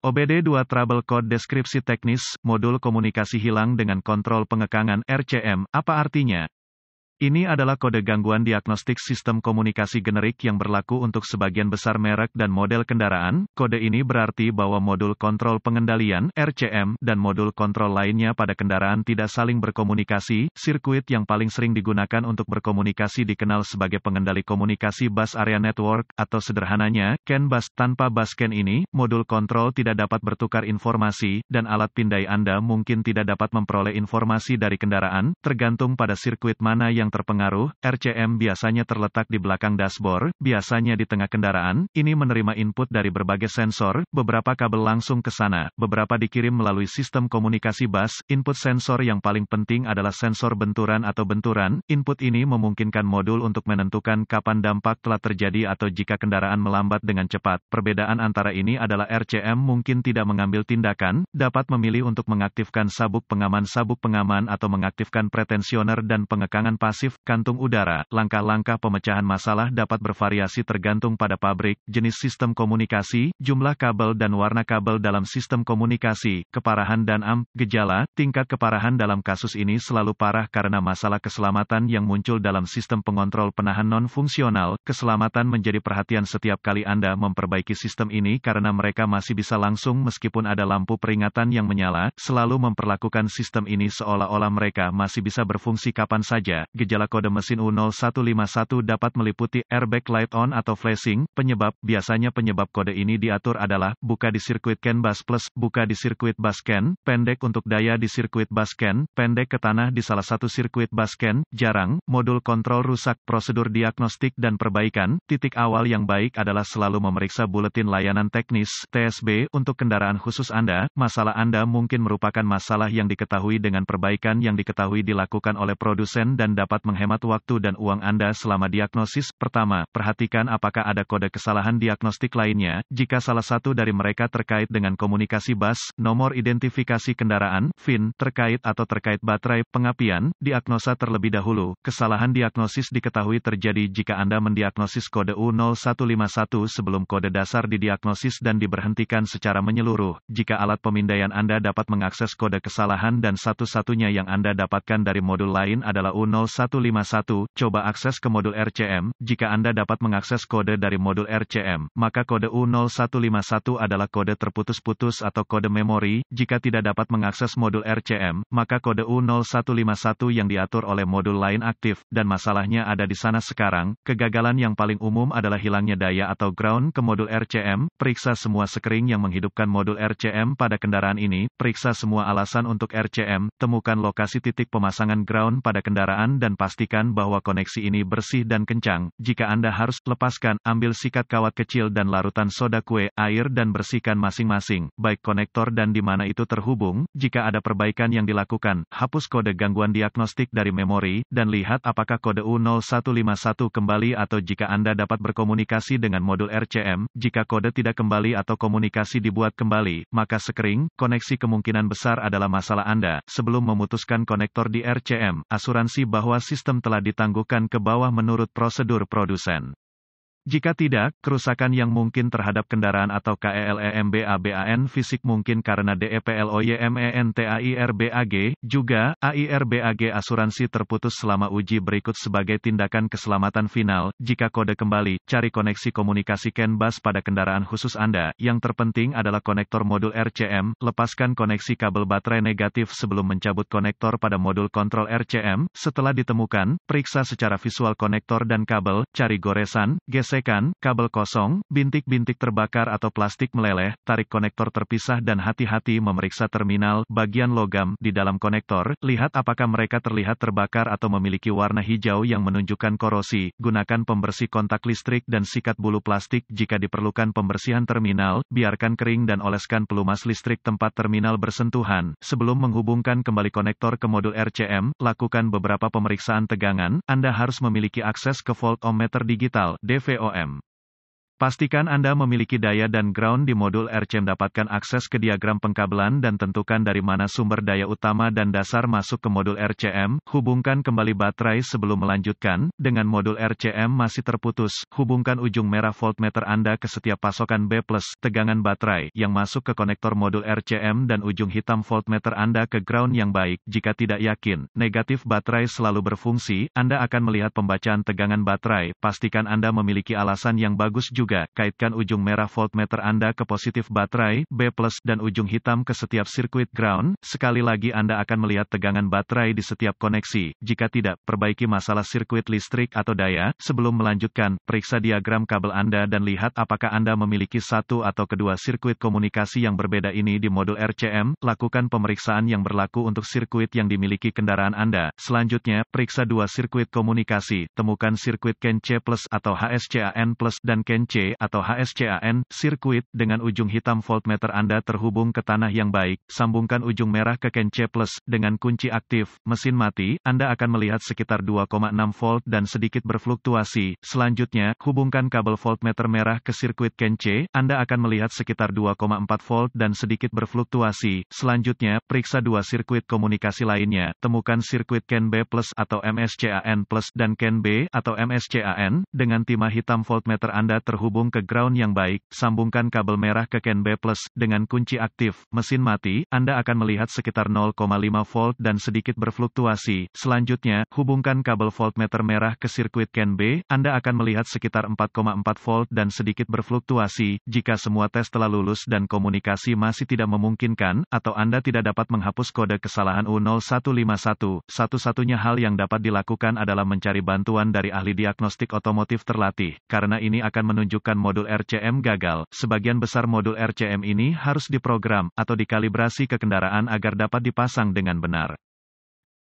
OBD2 Trouble Code Deskripsi Teknis, Modul Komunikasi Hilang dengan Kontrol Pengekangan RCM, apa artinya? Ini adalah kode gangguan diagnostik sistem komunikasi generik yang berlaku untuk sebagian besar merek dan model kendaraan. Kode ini berarti bahwa modul kontrol pengendalian (RCM) dan modul kontrol lainnya pada kendaraan tidak saling berkomunikasi. Sirkuit yang paling sering digunakan untuk berkomunikasi dikenal sebagai pengendali komunikasi bus area network, atau sederhananya, CAN bus. Tanpa bus CAN ini, modul kontrol tidak dapat bertukar informasi, dan alat pindai Anda mungkin tidak dapat memperoleh informasi dari kendaraan, tergantung pada sirkuit mana yang terpengaruh. RCM biasanya terletak di belakang dashboard, biasanya di tengah kendaraan. Ini menerima input dari berbagai sensor, beberapa kabel langsung ke sana, beberapa dikirim melalui sistem komunikasi bus. Input sensor yang paling penting adalah sensor benturan atau benturan. Input ini memungkinkan modul untuk menentukan kapan dampak telah terjadi atau jika kendaraan melambat dengan cepat. Perbedaan antara ini adalah RCM mungkin tidak mengambil tindakan, dapat memilih untuk mengaktifkan sabuk pengaman atau mengaktifkan pretensioner dan pengekangan pasif. Kantung udara. Langkah-langkah pemecahan masalah dapat bervariasi tergantung pada pabrik, jenis sistem komunikasi, jumlah kabel dan warna kabel dalam sistem komunikasi, keparahan dan gejala. Tingkat keparahan dalam kasus ini selalu parah karena masalah keselamatan yang muncul dalam sistem pengontrol penahan non-fungsional. Keselamatan menjadi perhatian setiap kali Anda memperbaiki sistem ini karena mereka masih bisa langsung meskipun ada lampu peringatan yang menyala. Selalu memperlakukan sistem ini seolah-olah mereka masih bisa berfungsi kapan saja. Gejala kode mesin U0151 dapat meliputi airbag light on atau flashing. Penyebab, biasanya penyebab kode ini diatur adalah, buka di sirkuit CAN bus plus, buka di sirkuit bus CAN, pendek untuk daya di sirkuit bus CAN, pendek ke tanah di salah satu sirkuit bus CAN, jarang, modul kontrol rusak. Prosedur diagnostik dan perbaikan. Titik awal yang baik adalah selalu memeriksa buletin layanan teknis, TSB, untuk kendaraan khusus Anda. Masalah Anda mungkin merupakan masalah yang diketahui dengan perbaikan yang diketahui dilakukan oleh produsen dan dapat menghemat waktu dan uang Anda selama diagnosis. Pertama, perhatikan apakah ada kode kesalahan diagnostik lainnya. Jika salah satu dari mereka terkait dengan komunikasi bus, nomor identifikasi kendaraan, VIN, terkait atau terkait baterai, pengapian, diagnosa terlebih dahulu. Kesalahan diagnosis diketahui terjadi jika Anda mendiagnosis kode U0151 sebelum kode dasar didiagnosis dan diberhentikan secara menyeluruh. Jika alat pemindaian Anda dapat mengakses kode kesalahan dan satu-satunya yang Anda dapatkan dari modul lain adalah U0151, coba akses ke modul RCM. Jika Anda dapat mengakses kode dari modul RCM, maka kode U0151 adalah kode terputus-putus atau kode memori. Jika tidak dapat mengakses modul RCM, maka kode U0151 yang diatur oleh modul lain aktif, dan masalahnya ada di sana sekarang. Kegagalan yang paling umum adalah hilangnya daya atau ground ke modul RCM. Periksa semua sekring yang menghidupkan modul RCM pada kendaraan ini. Periksa semua alasan untuk RCM. Temukan lokasi titik pemasangan ground pada kendaraan dan pastikan bahwa koneksi ini bersih dan kencang. Jika Anda harus lepaskan, ambil sikat kawat kecil dan larutan soda kue, air dan bersihkan masing-masing, baik konektor dan di mana itu terhubung. Jika ada perbaikan yang dilakukan, hapus kode gangguan diagnostik dari memori, dan lihat apakah kode U0151 kembali atau jika Anda dapat berkomunikasi dengan modul RCM. Jika kode tidak kembali atau komunikasi dibuat kembali, maka sekring, koneksi kemungkinan besar adalah masalah Anda. Sebelum memutuskan konektor di RCM, asuransi bahwa sistem telah ditangguhkan ke bawah menurut prosedur produsen. Jika tidak, kerusakan yang mungkin terhadap kendaraan atau KELEMBABAN fisik mungkin karena DEPLOYMENTAIRBAG, juga, AIRBAG asuransi terputus selama uji berikut sebagai tindakan keselamatan final. Jika kode kembali, cari koneksi komunikasi CAN bus pada kendaraan khusus Anda. Yang terpenting adalah konektor modul RCM, lepaskan koneksi kabel baterai negatif sebelum mencabut konektor pada modul kontrol RCM. Setelah ditemukan, periksa secara visual konektor dan kabel, cari goresan, gesekan, kabel kosong, bintik-bintik terbakar atau plastik meleleh, tarik konektor terpisah dan hati-hati memeriksa terminal, bagian logam, di dalam konektor, lihat apakah mereka terlihat terbakar atau memiliki warna hijau yang menunjukkan korosi. Gunakan pembersih kontak listrik dan sikat bulu plastik jika diperlukan pembersihan terminal, biarkan kering dan oleskan pelumas listrik tempat terminal bersentuhan. Sebelum menghubungkan kembali konektor ke modul RCM, lakukan beberapa pemeriksaan tegangan. Anda harus memiliki akses ke voltmeter digital, DVOM. Pastikan Anda memiliki daya dan ground di modul RCM. Dapatkan akses ke diagram pengkabelan dan tentukan dari mana sumber daya utama dan dasar masuk ke modul RCM. Hubungkan kembali baterai sebelum melanjutkan. Dengan modul RCM masih terputus, hubungkan ujung merah voltmeter Anda ke setiap pasokan B+ tegangan baterai yang masuk ke konektor modul RCM dan ujung hitam voltmeter Anda ke ground yang baik. Jika tidak yakin, negatif baterai selalu berfungsi, Anda akan melihat pembacaan tegangan baterai. Pastikan Anda memiliki alasan yang bagus juga. Kaitkan ujung merah voltmeter Anda ke positif baterai, B+, dan ujung hitam ke setiap sirkuit ground. Sekali lagi Anda akan melihat tegangan baterai di setiap koneksi. Jika tidak, perbaiki masalah sirkuit listrik atau daya. Sebelum melanjutkan, periksa diagram kabel Anda dan lihat apakah Anda memiliki satu atau kedua sirkuit komunikasi yang berbeda ini di modul RCM. Lakukan pemeriksaan yang berlaku untuk sirkuit yang dimiliki kendaraan Anda. Selanjutnya, periksa dua sirkuit komunikasi. Temukan sirkuit CAN C+ atau HSCAN+ dan CAN C atau HSCAN, sirkuit dengan ujung hitam voltmeter Anda terhubung ke tanah yang baik. Sambungkan ujung merah ke CAN C+ dengan kunci aktif. Mesin mati, Anda akan melihat sekitar 2,6 volt dan sedikit berfluktuasi. Selanjutnya, hubungkan kabel voltmeter merah ke sirkuit CAN C. Anda akan melihat sekitar 2,4 volt dan sedikit berfluktuasi. Selanjutnya, periksa dua sirkuit komunikasi lainnya. Temukan sirkuit CAN B+ atau MSCAN+ dan CAN B atau MSCAN dengan timah hitam voltmeter Anda terhubung ke ground yang baik. Sambungkan kabel merah ke CAN B+ dengan kunci aktif. Mesin mati, Anda akan melihat sekitar 0,5 volt dan sedikit berfluktuasi. Selanjutnya, hubungkan kabel voltmeter merah ke sirkuit CAN B. Anda akan melihat sekitar 4,4 volt dan sedikit berfluktuasi. Jika semua tes telah lulus dan komunikasi masih tidak memungkinkan, atau Anda tidak dapat menghapus kode kesalahan U0151, satu-satunya hal yang dapat dilakukan adalah mencari bantuan dari ahli diagnostik otomotif terlatih, karena ini akan menunjukkan modul RCM gagal. Sebagian besar modul RCM ini harus diprogram atau dikalibrasi ke kendaraan agar dapat dipasang dengan benar.